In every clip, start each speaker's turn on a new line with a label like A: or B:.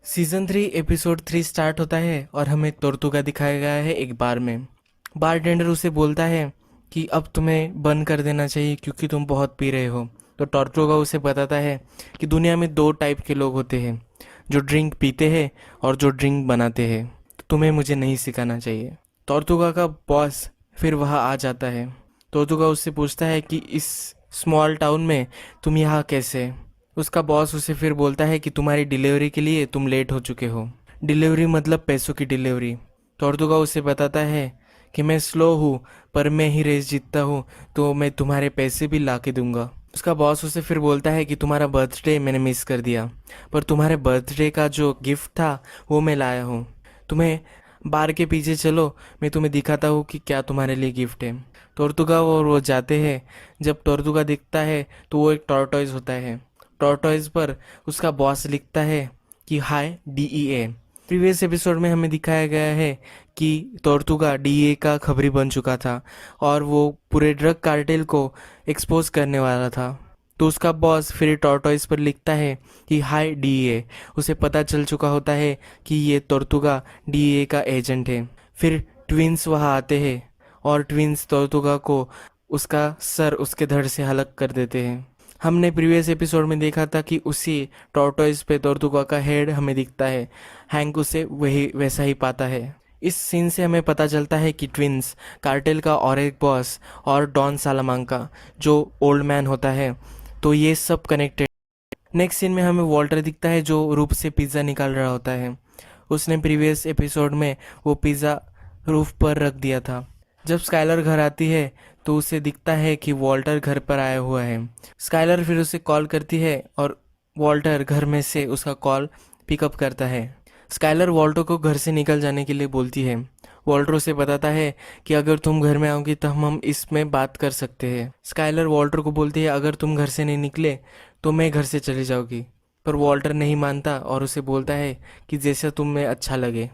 A: Season 3 episode 3 start होता है और हमें तोर्तुगा दिखाया गया है एक बार में। बारटेंडर उसे बोलता है कि अब तुम्हें बंद कर देना चाहिए क्योंकि तुम बहुत पी रहे हो। तो टोर्तुगा उसे बताता है कि दुनिया में दो टाइप के लोग होते हैं, जो ड्रिंक पीते हैं और जो ड्रिंक बनाते हैं। तो तुम्हें मुझे नहीं सिखाना चाहिए। टोर्तुगा का बॉस फिर वहाँ आ जाता है। टोर्तुगा उससे पूछता है कि इस स्मॉल टाउन में तुम यहाँ कैसे। उसका बॉस उसे फिर बोलता है कि तुम्हारी डिलीवरी के लिए तुम लेट हो चुके हो। डिलीवरी मतलब पैसों की डिलीवरी। टोर्तुगा उसे बताता है कि मैं स्लो हूँ पर मैं ही रेस जीतता हूँ, तो मैं तुम्हारे पैसे भी ला के दूंगा। उसका बॉस उसे फिर बोलता है कि तुम्हारा बर्थडे मैंने मिस कर दिया, पर तुम्हारे बर्थडे का जो गिफ्ट था वो मैं लाया हूँ। तुम्हें बार के पीछे चलो, मैं तुम्हें दिखाता हूँ कि क्या तुम्हारे लिए गिफ्ट है। टोर्तुगा और वो जाते हैं। जब टोर्तुगा दिखता है तो वो एक टॉर्टोइज होता है। टॉर्टोइज पर उसका बॉस लिखता है कि हाय डीईए। प्रीवियस एपिसोड में हमें दिखाया गया है कि टोर्तुगा डीईए का खबरी बन चुका था और वो पूरे ड्रग कार्टेल को एक्सपोज करने वाला था। तो उसका बॉस फिर टॉर्टोइज पर लिखता है कि हाय डीईए। उसे पता चल चुका होता है कि ये टोर्तुगा डीईए का एजेंट है। फिर ट्विंस वहाँ आते हैं और ट्विंस टोर्तुगा को उसका सर उसके धड़ से अलग कर देते हैं। हमने प्रीवियस एपिसोड में देखा था कि उसी टॉर्टोइज पे टोर्तुगा का हेड हमें दिखता है। हैंक उसे वही वैसा ही पाता है। इस सीन से हमें पता चलता है कि ट्विंस कार्टेल का और एक बॉस और डॉन सालामांका जो ओल्ड मैन होता है, तो ये सब कनेक्टेड। नेक्स्ट सीन में हमें वॉल्टर दिखता है जो रूफ से पिज़्ज़ा निकाल रहा होता है। उसने प्रीवियस एपिसोड में वो पिज़्ज़ा रूफ पर रख दिया था। जब स्काइलर घर आती है तो उसे दिखता है कि वॉल्टर घर पर आया हुआ है। स्काइलर फिर उसे कॉल करती है और वॉल्टर घर में से उसका कॉल पिकअप करता है। स्काइलर वॉल्टर को घर से निकल जाने के लिए बोलती है। वॉल्टर उसे बताता है कि अगर तुम घर में आओगी तो हम इसमें बात कर सकते हैं। स्काइलर वॉल्टर को बोलती है अगर तुम घर से नहीं निकले तो मैं घर से चली जाऊंगी, पर वॉल्टर नहीं मानता और उसे बोलता है कि जैसा तुम्हें अच्छा लगे।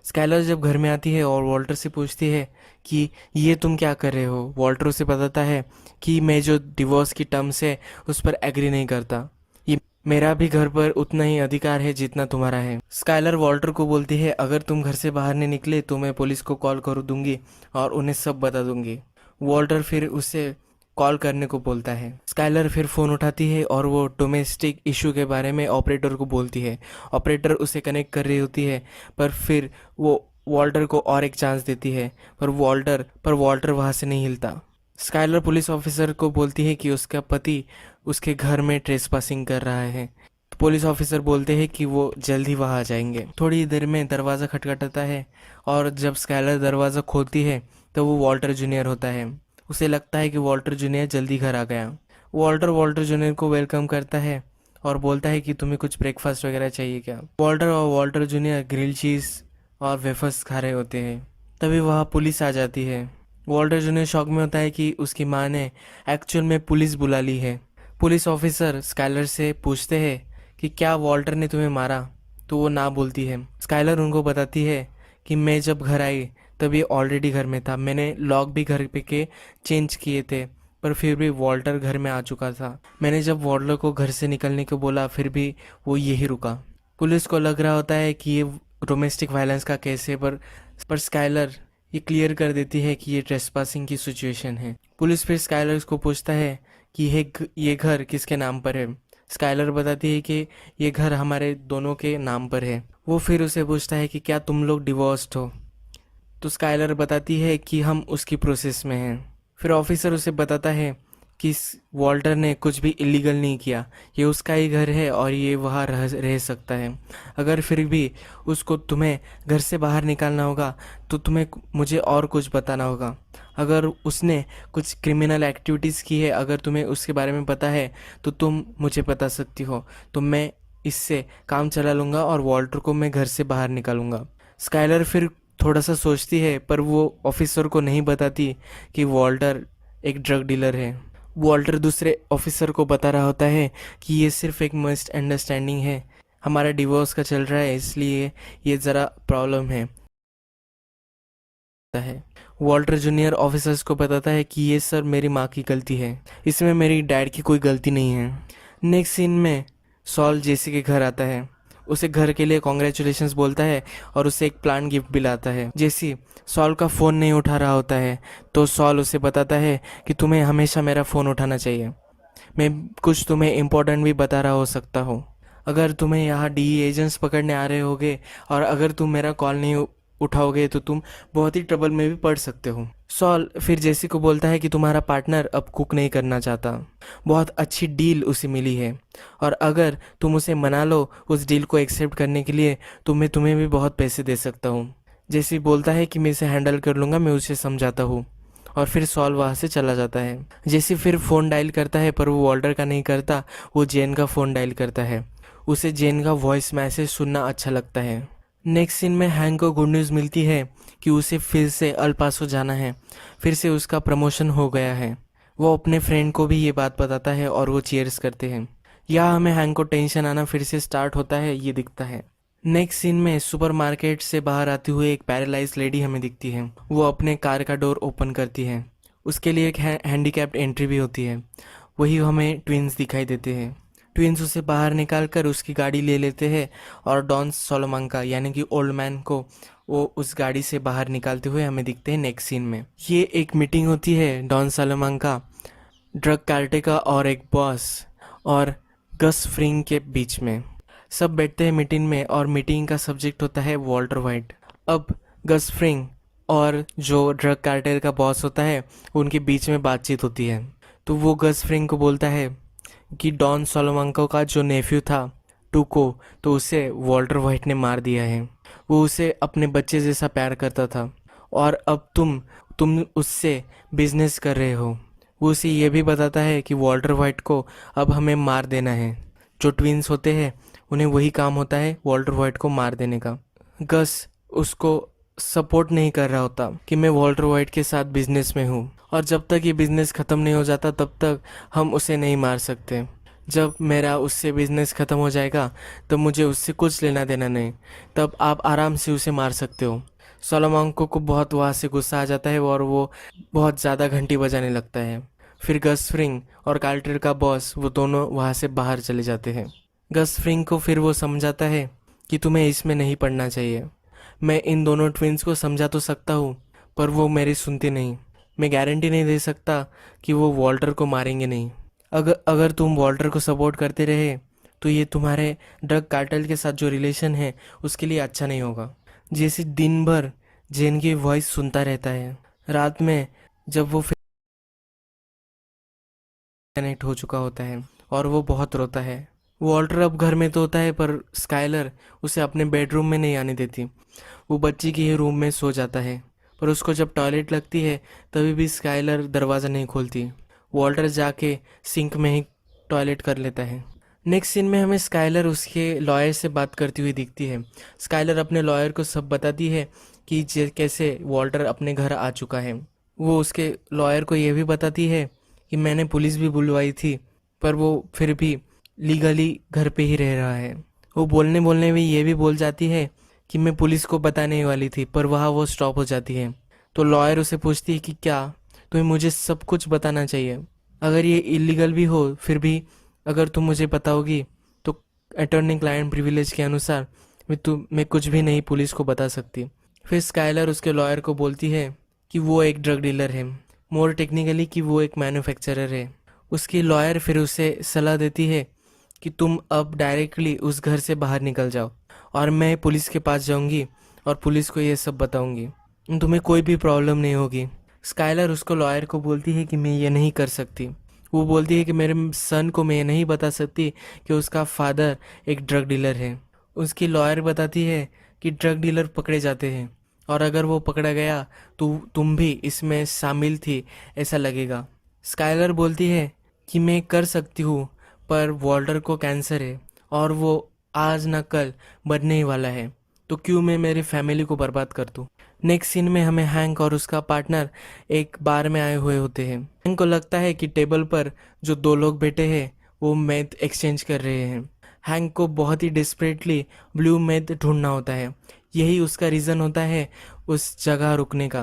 A: स्काइलर जब घर में आती है और वॉल्टर से पूछती है कि ये तुम क्या कर रहे हो। वॉल्टर उसे बताता है कि मैं जो डिवोर्स की टर्म्स है उस पर एग्री नहीं करता। ये मेरा भी घर पर उतना ही अधिकार है जितना तुम्हारा है। स्काइलर वॉल्टर को बोलती है अगर तुम घर से बाहर नहीं निकले तो मैं पुलिस को कॉल कर दूंगी और उन्हें सब बता दूंगी। वॉल्टर फिर उसे कॉल करने को बोलता है। स्काइलर फिर फ़ोन उठाती है और वो डोमेस्टिक इशू के बारे में ऑपरेटर को बोलती है। ऑपरेटर उसे कनेक्ट कर रही होती है, पर फिर वो वॉल्टर को और एक चांस देती है, पर वॉल्टर वहाँ से नहीं हिलता। स्काइलर पुलिस ऑफिसर को बोलती है कि उसका पति उसके घर में ट्रेसपासिंग कर रहा है। तो पुलिस ऑफिसर बोलते हैं कि वो जल्द ही वहाँ आ जाएंगे। थोड़ी देर में दरवाज़ा खटखटाता है और जब स्काइलर दरवाज़ा खोलती है तो वो वॉल्टर जूनियर होता है। उसे लगता है कि वॉल्टर जूनियर जल्दी घर आ गया। वॉल्टर वॉल्टर जूनियर को वेलकम करता है और बोलता है कि तुम्हें कुछ ब्रेकफास्ट वगैरह चाहिए क्या। वॉल्टर और वॉल्टर जूनियर ग्रिल चीज़ और वेफर्स खा रहे होते हैं। तभी वहाँ पुलिस आ जाती है। वॉल्टर जूनियर शॉक में होता है कि उसकी माँ ने एक्चुअल में पुलिस बुला ली है। पुलिस ऑफिसर स्काइलर से पूछते हैं कि क्या वॉल्टर ने तुम्हें मारा, तो वो ना बोलती है। स्काइलर उनको बताती है कि मैं जब घर आई तब ये ऑलरेडी घर में था। मैंने लॉक भी घर पे के चेंज किए थे, पर फिर भी वॉल्टर घर में आ चुका था। मैंने जब वॉल्टर को घर से निकलने को बोला फिर भी वो यही रुका। पुलिस को लग रहा होता है कि ये डोमेस्टिक वायलेंस का केस है, पर स्काइलर ये क्लियर कर देती है कि ये ट्रेसपासिंग की सिचुएशन है। पुलिस फिर स्काइलर को पूछता है कि ये घर किसके नाम पर है। स्काइलर बताती है कि ये घर हमारे दोनों के नाम पर है। वो फिर उसे पूछता है कि क्या तुम लोग डिवोर्स्ड हो, तो स्काइलर बताती है कि हम उसकी प्रोसेस में हैं। फिर ऑफिसर उसे बताता है कि वॉल्टर ने कुछ भी इलीगल नहीं किया, ये उसका ही घर है और ये वहाँ रह सकता है। अगर फिर भी उसको तुम्हें घर से बाहर निकालना होगा तो तुम्हें मुझे और कुछ बताना होगा। अगर उसने कुछ क्रिमिनल एक्टिविटीज़ की है, अगर तुम्हें उसके बारे में पता है तो तुम मुझे बता सकती हो, तो मैं इससे काम चला लूँगा और वॉल्टर को मैं घर से बाहर निकालूंगा। स्काइलर फिर थोड़ा सा सोचती है, पर वो ऑफिसर को नहीं बताती कि वॉल्टर एक ड्रग डीलर है। वॉल्टर दूसरे ऑफिसर को बता रहा होता है कि ये सिर्फ एक मिसअंडरस्टैंडिंग है, हमारा डिवोर्स का चल रहा है इसलिए ये ज़रा प्रॉब्लम है। वॉल्टर जूनियर ऑफिसर्स को बताता है कि ये सर मेरी माँ की गलती है, इसमें मेरी डैड की कोई गलती नहीं है। नेक्स्ट सीन में सॉल जेसी के घर आता है। उसे घर के लिए कॉन्ग्रेचुलेशंस बोलता है और उसे एक प्लान गिफ्ट भी लाता है। जैसी सॉल का फ़ोन नहीं उठा रहा होता है तो सॉल उसे बताता है कि तुम्हें हमेशा मेरा फ़ोन उठाना चाहिए, मैं कुछ तुम्हें इम्पोर्टेंट भी बता रहा हो सकता हूँ। अगर तुम्हें यहाँ डीई एजेंट्स पकड़ने आ रहे होगे और अगर तुम मेरा कॉल नहीं उठाओगे तो तुम बहुत ही ट्रबल में भी पड़ सकते हो। सॉल फिर जेसी को बोलता है कि तुम्हारा पार्टनर अब कुक नहीं करना चाहता, बहुत अच्छी डील उसे मिली है और अगर तुम उसे मना लो उस डील को एक्सेप्ट करने के लिए तो मैं तुम्हें भी बहुत पैसे दे सकता हूँ। जेसी बोलता है कि मैं इसे हैंडल कर लूँगा, मैं उसे समझाता हूँ और फिर सॉल वहाँ से चला जाता है। जेसी फिर फ़ोन डायल करता है पर वो वॉल्टर का नहीं करता, वो जेन का फ़ोन डायल करता है। उसे जेन का वॉइस मैसेज सुनना अच्छा लगता है। नेक्स्ट सीन में हैंक को गुड न्यूज़ मिलती है कि उसे फिर से अल पासो जाना है, फिर से उसका प्रमोशन हो गया है। वो अपने फ्रेंड को भी ये बात बताता है और वो चीयर्स करते हैं। यहाँ हमें हैंक को टेंशन आना फिर से स्टार्ट होता है ये दिखता है। नेक्स्ट सीन में सुपरमार्केट से बाहर आती हुई एक पैरालाइज लेडी हमें दिखती है। वो अपने कार का डोर ओपन करती है, उसके लिए एक हैंडीकैप्ड एंट्री भी होती है। वही हमें ट्विंस दिखाई देते हैं। ट्विंस उसे बाहर निकाल कर उसकी गाड़ी ले लेते हैं और डॉन सोलोमांका यानी कि ओल्ड मैन को वो उस गाड़ी से बाहर निकालते हुए हमें दिखते हैं। नेक्स्ट सीन में ये एक मीटिंग होती है डॉन सोलोमांका, ड्रग कार्टे का और एक बॉस और गस फ्रिंग के बीच में। सब बैठते हैं मीटिंग में और मीटिंग का सब्जेक्ट होता है वॉल्टर वाइट। अब गस फ्रिंग और जो ड्रग कार्टेल का बॉस होता है उनके बीच में बातचीत होती है। तो वो गस फ्रिंग को बोलता है कि डॉन सोलोमांको का जो नेफ्यू था टूको, तो उसे वॉल्टर वाइट ने मार दिया है। वो उसे अपने बच्चे जैसा प्यार करता था और अब तुम उससे बिजनेस कर रहे हो। वो उसे ये भी बताता है कि वॉल्टर वाइट को अब हमें मार देना है। जो ट्विंस होते हैं उन्हें वही काम होता है वॉल्टर वाइट को मार देने का। गस उसको सपोर्ट नहीं कर रहा होता कि मैं वॉल्टर वाइट के साथ बिजनेस में हूँ और जब तक ये बिजनेस ख़त्म नहीं हो जाता तब तक हम उसे नहीं मार सकते। जब मेरा उससे बिजनेस ख़त्म हो जाएगा तब मुझे उससे कुछ लेना देना नहीं, तब आप आराम से उसे मार सकते हो। सोलोमांको को बहुत वहाँ से गुस्सा आ जाता है और वो बहुत ज़्यादा घंटी बजाने लगता है। फिर गस फ्रिंग और कार्टर का बॉस वो दोनों वहाँ से बाहर चले जाते हैं। गस फ्रिंग को फिर वो समझाता है कि तुम्हें इसमें नहीं पड़ना चाहिए। मैं इन दोनों ट्विंस को समझा तो सकता हूँ पर वो मेरी सुनती नहीं। मैं गारंटी नहीं दे सकता कि वो वॉल्टर को मारेंगे नहीं। अगर तुम वॉल्टर को सपोर्ट करते रहे तो ये तुम्हारे ड्रग कार्टेल के साथ जो रिलेशन है उसके लिए अच्छा नहीं होगा। जैसे दिन भर जेन की वॉइस सुनता रहता है। रात में जब वो कनेक्ट हो चुका होता है और वो बहुत रोता है। वॉल्टर अब घर में तो होता है पर स्काइलर उसे अपने बेडरूम में नहीं आने देती। वो बच्ची के ही रूम में सो जाता है पर उसको जब टॉयलेट लगती है तभी भी स्काइलर दरवाज़ा नहीं खोलती। वॉल्टर जाके सिंक में ही टॉयलेट कर लेता है। नेक्स्ट सीन में हमें स्काइलर उसके लॉयर से बात करती हुई दिखती है। स्काइलर अपने लॉयर को सब बताती है कि कैसे वॉल्टर अपने घर आ चुका है। वो उसके लॉयर को ये भी बताती है कि मैंने पुलिस भी बुलवाई थी पर वो फिर भी लीगली घर पे ही रह रहा है। वो बोलने बोलने में ये भी बोल जाती है कि मैं पुलिस को बताने वाली थी पर वहाँ वो स्टॉप हो जाती है। तो लॉयर उसे पूछती है कि क्या तुम्हें मुझे सब कुछ बताना चाहिए, अगर ये इलीगल भी हो फिर भी अगर तुम मुझे बताओगी तो अटॉर्नी क्लाइंट प्रिविलेज के अनुसार मैं कुछ भी नहीं पुलिस को बता सकती। फिर स्काइलर उसके लॉयर को बोलती है कि वो एक ड्रग डीलर है, मोर टेक्निकली कि वो एक मैन्युफैक्चरर है। उसकी लॉयर फिर उसे सलाह देती है कि तुम अब डायरेक्टली उस घर से बाहर निकल जाओ और मैं पुलिस के पास जाऊंगी और पुलिस को ये सब बताऊंगी, तुम्हें कोई भी प्रॉब्लम नहीं होगी। स्काइलर उसको लॉयर को बोलती है कि मैं ये नहीं कर सकती। वो बोलती है कि मेरे सन को मैं ये नहीं बता सकती कि उसका फादर एक ड्रग डीलर है। उसकी लॉयर बताती है कि ड्रग डीलर पकड़े जाते हैं और अगर वो पकड़ा गया तो तुम भी इसमें शामिल थी ऐसा लगेगा। स्काइलर बोलती है कि मैं कर सकती हूँ पर वॉल्टर को कैंसर है और वो आज ना कल मरने ही वाला है, तो क्यों मैं मेरी फैमिली को बर्बाद कर दूँ। नेक्स्ट सीन में हमें हैंक और उसका पार्टनर एक बार में आए हुए होते हैं। हैंक को लगता है कि टेबल पर जो दो लोग बैठे हैं वो मैथ एक्सचेंज कर रहे हैं। हैंक को बहुत ही डिस्परेटली ब्लू मैथ ढूंढना होता है, यही उसका रीज़न होता है उस जगह रुकने का।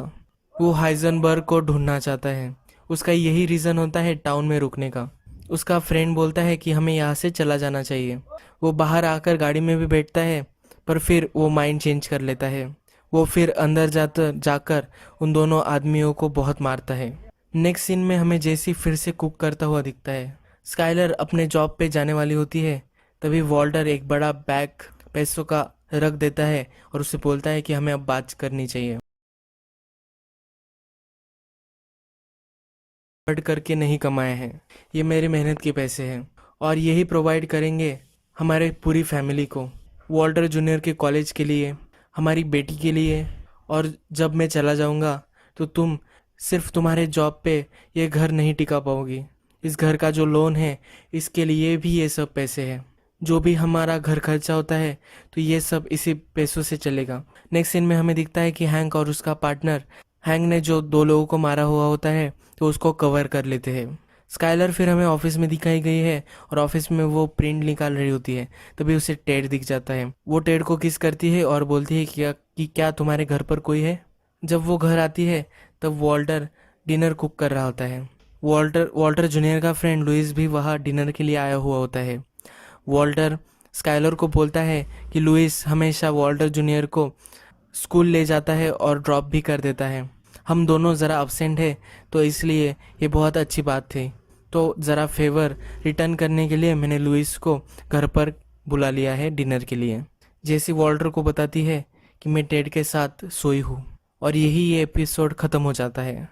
A: वो हाइजनबर्ग को ढूंढना चाहता है, उसका यही रीज़न होता है टाउन में रुकने का। उसका फ्रेंड बोलता है कि हमें यहाँ से चला जाना चाहिए। वो बाहर आकर गाड़ी में भी बैठता है, पर फिर वो माइंड चेंज कर लेता है। वो फिर अंदर जाकर उन दोनों आदमियों को बहुत मारता है। नेक्स्ट सीन में हमें जेसी फिर से कुक करता हुआ दिखता है। स्काइलर अपने जॉब पे जाने वाली होती है, तभी वॉल्टर एक बड़ा बैग पैसों का रख देता है और उसे बोलता है कि हमें अब बात करनी चाहिए। पढ़ करके नहीं कमाए हैं, ये मेरी मेहनत के पैसे हैं और यही प्रोवाइड करेंगे हमारे पूरी फैमिली को, वॉल्टर जूनियर के कॉलेज के लिए, हमारी बेटी के लिए। और जब मैं चला जाऊंगा तो तुम सिर्फ तुम्हारे जॉब पे ये घर नहीं टिका पाओगी। इस घर का जो लोन है, इसके लिए भी ये सब पैसे हैं। जो भी हमारा घर खर्चा होता है तो ये सब इसी पैसों से चलेगा। नेक्स्ट सीन में हमें दिखता है कि हैंक और उसका पार्टनर, हैंक ने जो दो लोगों को मारा हुआ होता है तो उसको कवर कर लेते हैं। स्काइलर फिर हमें ऑफिस में दिखाई गई है और ऑफिस में वो प्रिंट निकाल रही होती है। तभी उसे टेड दिख जाता है। वो टेड को किस करती है और बोलती है कि क्या तुम्हारे घर पर कोई है। जब वो घर आती है तब वॉल्टर डिनर कुक कर रहा होता है। वॉल्टर वॉल्टर जूनियर का फ्रेंड लुइस भी वहाँ डिनर के लिए आया हुआ होता है। वॉल्टर स्काइलर को बोलता है कि लुइस हमेशा वॉल्टर जूनियर को स्कूल ले जाता है और ड्रॉप भी कर देता है। हम दोनों ज़रा अब्सेंट है तो इसलिए ये बहुत अच्छी बात थी। तो ज़रा फेवर रिटर्न करने के लिए मैंने लुइस को घर पर बुला लिया है डिनर के लिए। जैसी वॉल्टर को बताती है कि मैं टेड के साथ सोई हूँ और यही ये एपिसोड ख़त्म हो जाता है।